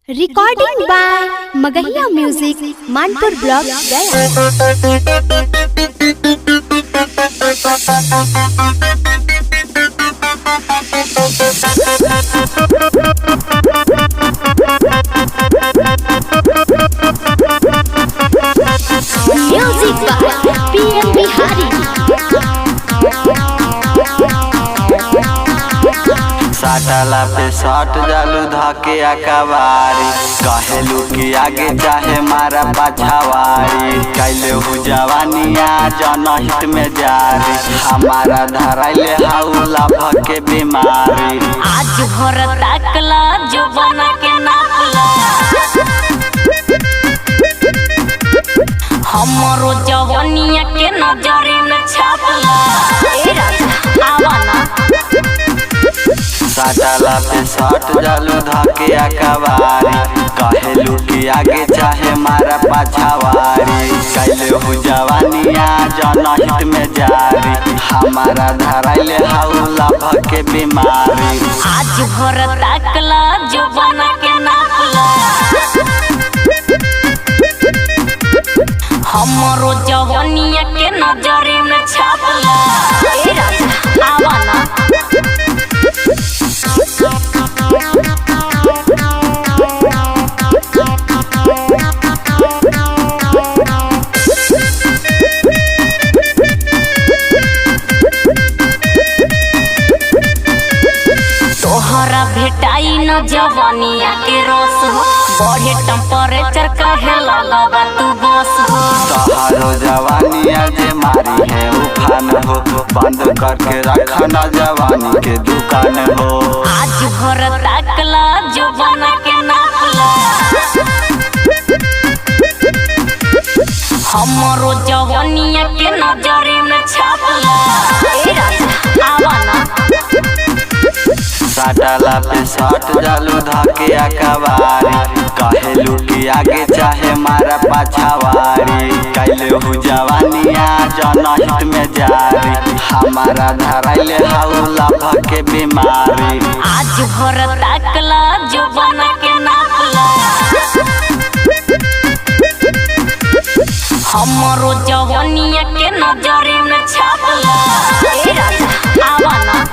Recording by Magahiya music Manpur block music by PM Bihari. साटला पे शॉट जालू धके अकबारी कहेलू कि आगे चाहे मारा पाछावारी कैले हु जवानिया जनहित में जारी हमारा धराइले हाउला भके बीमारी आज भर ताकला जो बना के नापला हमरो जवानिया के नजरी में छापला ए राजा आवाना साटला पे शॉट जालू धके अकबारी कहेलू कि आगे चाहे मारा पाछावारी कैले हु जवानिया जनहित में जारी हमारा धराइले हाउला भके बीमारी आज भर ताकला जो बना के नापला हमरो जवानिया के नजरी में छापला ए राजा आवाना तोहरा भेटाई न जवानिया के रस हो बढ़े टेम्परेचर कहे लगवा तू बस हो तहारो जवानिया जे मारी है उफान हो बंद करके रखना जवानी के दुकान हो आज भर ताकला जो बना के नापला हमरो जवानिया के नजरी में छापला ए राजा आवाना साटला पे शॉट जालू धके अकबारी कहेलू कि आगे चाहे मारा पाछावारी कैले हु जवानिया जनहित में जारी हमारा धराइले हाउला भके बीमारी आज भर ताकला जो बना के नापला हमरो जवानिया के नजरी में छापला ए राजा आवाना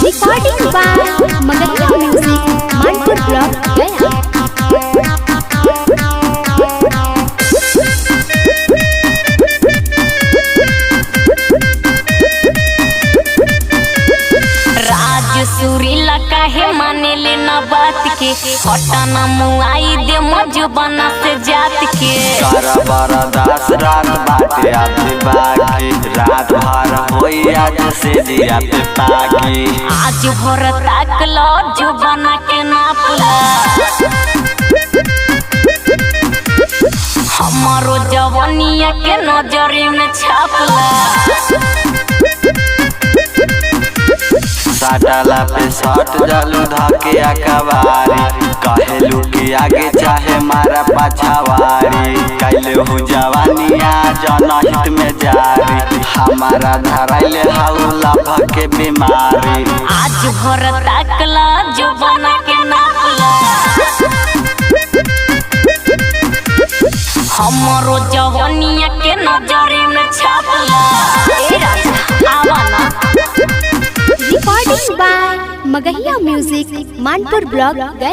recording by Magahiya music Manpur block Gaya. राज सुरीला काहे माने ले ना बात के हटाना मुआई दे मजबना से जात के कर बरदास रात बाटे आते बाकी रात भर होई आज से दिया पे पाकी आज भर ताकला जो बना के नापला हमारो जवानिया के नजरी में छापला साटला पे शॉट जालू धके अकबारी कहेलू कि आगे चाहे मारा पाछावारी कैले हु जवानिया जनहित में जारी हमारा धराइले हाउला भके बीमारी आज भर ताकला जो बना के नापला हमरो जवानिया के नजरी में छापला ए राजा आवाना recording by Magahiya music Manpur block Gaya.